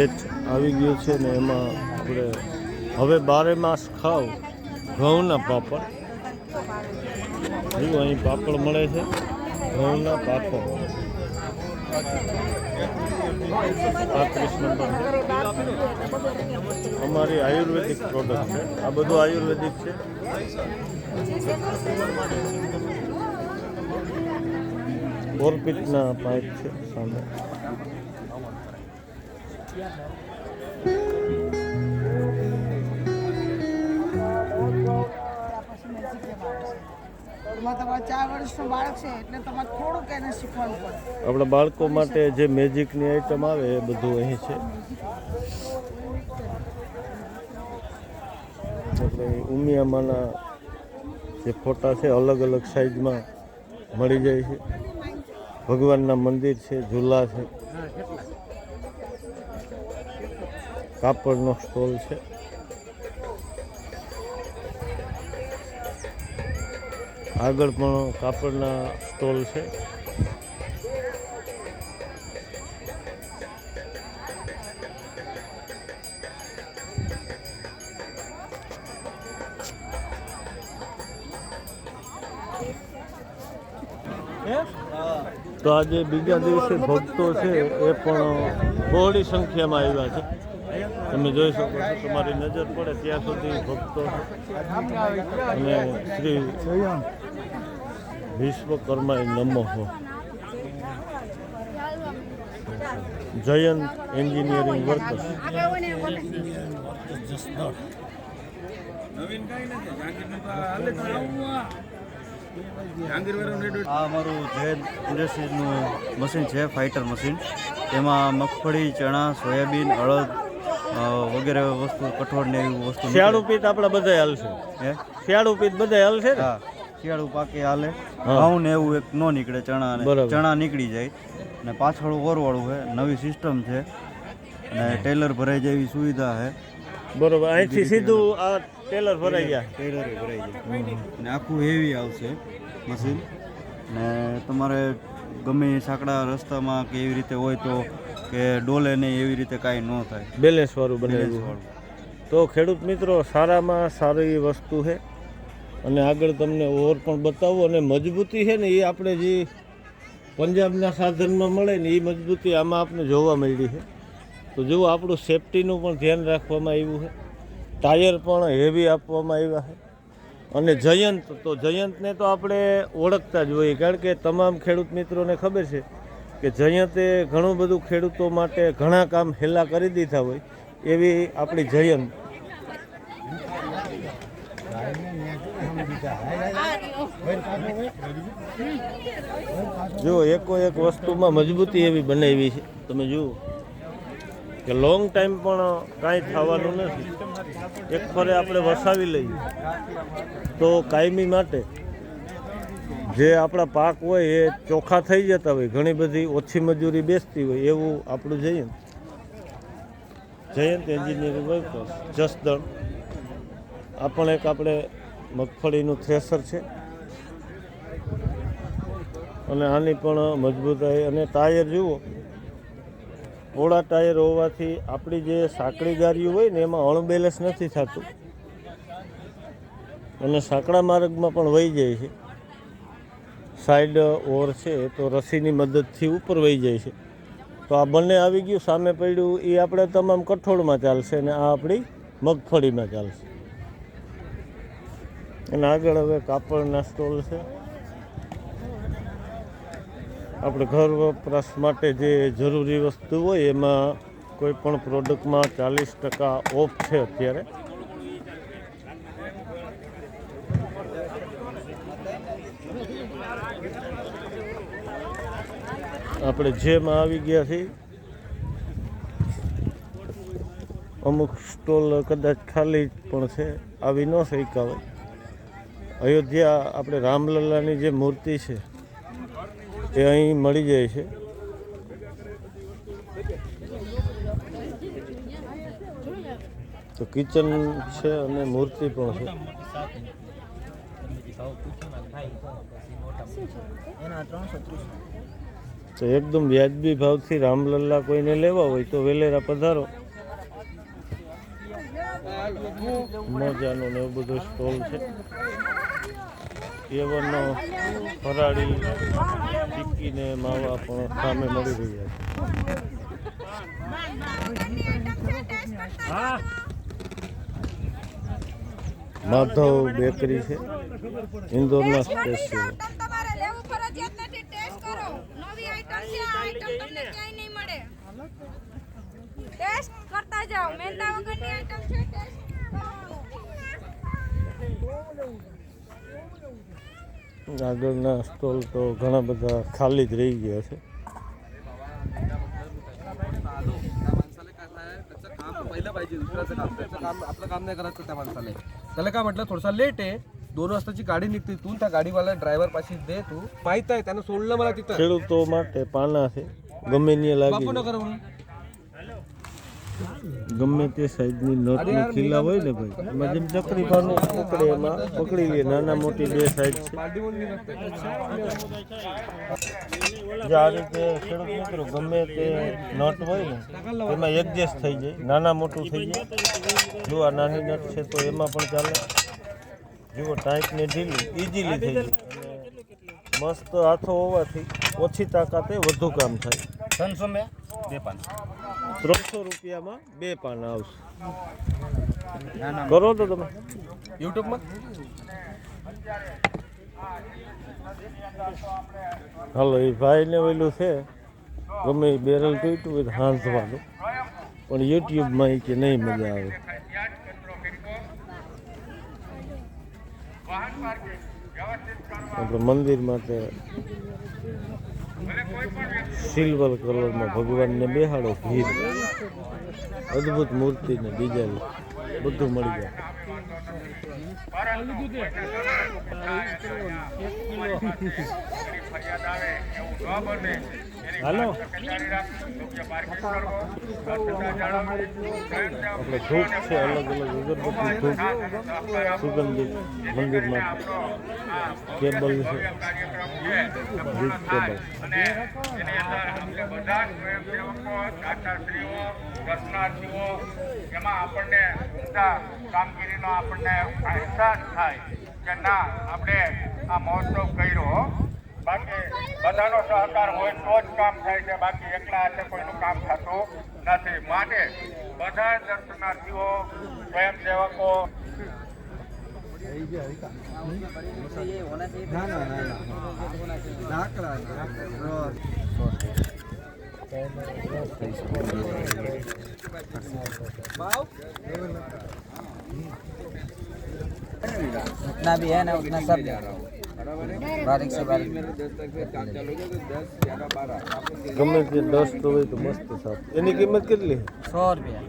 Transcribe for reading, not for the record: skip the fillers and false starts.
એ જ આવી ગયું છે ને એમાં આપણે હવે 12 માસ ખાવ ઘઉંના પાપડ. જુઓ અહીં પાપડ મળે છે, ઘઉંના પાપડ 35 નંબર. અમારી આયુર્વેદિક પ્રોડક્ટ છે, આ બધું આયુર્વેદિક છે. ઓર્પિટના પાઇપ છે સામે. આપણા બાળકો માટે જે મેજિકની આઈટમ આવે એ બધું અહીં છે. એટલે ઉમિયામાંના જે ફોટા છે અલગ અલગ સાઈઝમાં મળી જાય છે. ભગવાનના મંદિર છે, ઝૂલા છે, કાપડનો સ્ટોલ છે. આગળ પણ કાપડના સ્ટોલ છે. તો આજે બીજા દિવસે ભક્તો છે એ પણ બહોળી સંખ્યામાં આવ્યા છે. તમે જોઈ શકો છો, તમારી નજર પડે ત્યાં સુધી ભક્તો અને શ્રી વિશ્વકર્માય નમઃ જયંત એન્જિનિયરિંગ વર્કર્સ. આ અમારું જૈન ઇન્ડસ્ટ્રીઝનું મશીન છે, ફાઇટર મશીન. તેમાં મગફળી, ચણા, સોયાબીન, અડદ વગેરે વસ્તુ, કઠોળ ને એવી વસ્તુ. શિયાળુ પીત આપણા બધા હાલશે. હે, શિયાળુ પીત બધા હાલશે. હા, શિયાળુ પાકે હાલે. ઘઉં ને એવું એક ન નીકળે, ચણા નીકળી જાય. ને પાછળ ઓરવાળું છે, નવી સિસ્ટમ છે અને ટેલર ભરાઈ જાય એવી સુવિધા છે. બરોબર, અહીંથી સીધું આ ટેલર ભરાઈ ગયા. ટેલર ભરાઈ જાય ને આખું હેવી આવશે મશીન. ને તમારે ગમે સાંકડા રસ્તામાં કે એવી રીતે હોય તો કે ડોલે નહીં એવી રીતે કાંઈ ન થાય, બેલેન્સ વાળું બનાવ્યું. તો ખેડૂત મિત્રો, સારામાં સારી વસ્તુ છે. અને આગળ તમને ઓર પણ બતાવું. અને મજબૂતી છે ને એ આપણે જે પંજાબના સાધનમાં મળે ને એ મજબૂતી આમાં આપણે જોવા મળી છે. તો જુઓ, આપણું સેફટીનું પણ ધ્યાન રાખવામાં આવ્યું છે. ટાયર પણ હેવી આપવામાં આવ્યા છે. અને જયંત, તો જયંતને તો આપણે ઓળખતા જ હોઈએ, કારણ કે તમામ ખેડૂત મિત્રોને ખબર છે કે જયંતે ઘણું બધું ખેડૂતો માટે ઘણા કામ હેલા કરી દીધા હોય એવી આપણી જયંત. જો એકો એક વસ્તુમાં મજબૂતી એવી બનાવી છે. તમે જુઓ કે લોંગ ટાઈમ પણ કાંઈ થવાનું નથી. એક ફરે આપણે વસાવી લઈએ તો કાયમી માટે જે આપણા પાક હોય એ ચોખ્ખા થઈ જતા હોય, ઘણી બધી ઓછી મજૂરી બેસતી હોય, એવું આપણું જયંત એન્જિનિયરિંગ વર્કર્સ જસદણ. આ પણ એક આપણે મગફળીનું થ્રેસર છે. અને આની પણ મજબૂતાઈ. અને ટાયર જુઓ, પોળા ટાયર હોવાથી આપણી જે સાંકડી ગાડીઓ હોય ને એમાં અણબેલેન્સ નથી થતું અને સાંકડા માર્ગમાં પણ વહી જાય છે. સાઈડ ઓર છે તો રસીની મદદથી ઉપર વહી જાય છે. તો આ બંને આવી ગયું. સામે પડ્યું એ આપણે તમામ કઠોળમાં ચાલશે અને આ આપણી મગફળીમાં ચાલશે. અને આગળ હવે કાપડના સ્ટોલ છે. આપણે ઘર વપરાશ માટે જે જરૂરી વસ્તુ હોય એમાં કોઈ પણ પ્રોડક્ટમાં 40% ઓફ છે અત્યારે. આપણે જેમાં આવી ગયા છીએ. અમુક સ્ટોલ કદાચ ખાલી પણ છે, આવી ન શક્યા હોય. અયોધ્યા આપણે રામલલ્લાની જે મૂર્તિ છે એ અહીં મળી જાય છે. તો કિચન છે અને મૂર્તિ પણ છે. તો એકદમ વ્યાજબી ભાવથી રામલલ્લા કોઈને લેવા હોય તો વેલેરા પધારો. મોજાનો ને એવું બધો સ્ટોલ છે. એવનનો ફરાળી ટિક્કી ને માવા પણ સામે મળી રહ્યા છે. માધવ બેકરી છે ઇન્દોરના સ્પેશિયલ. તમારે લેવું ફરજિયાત નથી. ટેસ્ટ કરો. નવી આઈટમ છે. આ આઈટમ તમને ક્યાંય નહીં મળે. ટેસ્ટ કરતા જાઓ. મેંદા વગરની આઈટમ છે. ટેસ્ટ આગળના સ્ટોલ તો ઘણા બધા ખાલી જ રહી ગયા છે. पहिलं पाहिजे दुसऱ्याचं काम त्याचं काम आपलं काम नाही करायचं त्या माणसाला. त्याला काय म्हटलं थोडासा लेट आहे 2 वाजताची गाडी निघते तू त्या गाडीवाला ड्रायव्हर पाशी दे तू माहित आहे त्यानं सोडलं मला तिथं ખેડૂતો માટે પાના છે ગમે ત્યાં લાગી बापू જાય. नगर म्हणून ગમે તે સાઈઝની નટની ખીલા હોય ને ભાઈ એમાં જેમ ચકરી પાનું પકડે એમાં પકડી લે. નાના મોટી બે સાઈઝ છે. पार्टी म्हणून निघते જે આ રીતે ખેડૂત મિત્રો ગમે તે નટ હોય ને એમાં એડજસ્ટ થઈ જાય. નાના મોટું થઈ જાય. જો આ નાની નટ છે તો એમાં પણ ચાલે. જુઓ ટાઈટ ને ઢીલી ઇઝીલી થઈ જાય. અને મસ્ત હાથો હોવાથી ઓછી તાકાતે વધુ કામ થાય. 300 રૂપિયામાં 2 પાના આવશે. કરો તો તમે युट्यूबમાં હાલો એ ભાઈને ઓલું છે ગમે એ બેરલ તૂટ્યું હોય તો હાંસવાનું પણ યુટ્યુબમાં એ કે નહીં મજા આવે. આપણે મંદિર માટે સિલ્વર કલરમાં ભગવાનને બેહાડો ભીર અદ્ભુત મૂર્તિ ને ડિઝાઇન બધું મળી જાય. હાલો આપણે ધૂપ છે અલગ અલગ અગરબત્તી ધૂપ સુગંધિત મંદિર માટે કેબલ છે વીજ કેબલ. દર્શનાર્થીઓ એમાં આપણને ઊંચા કામગીરીનો આપણને અહેસાસ થાય કે ના આપણે આ મહોત્સવ કર્યો. બાકી બધાનો સહકાર હોય તો જ કામ થાય છે. બાકી એકલા હાથે કોઈનું કામ થતું નથી. માટે બધા દર્શનાર્થીઓ સ્વયંસેવકો जितना भी है ना उतना सब बारीक से बारीक ગમે તે ડસ્ટ હોય તો મસ્ત સાફ. એની કિંમત કેટલી? 100 रुपया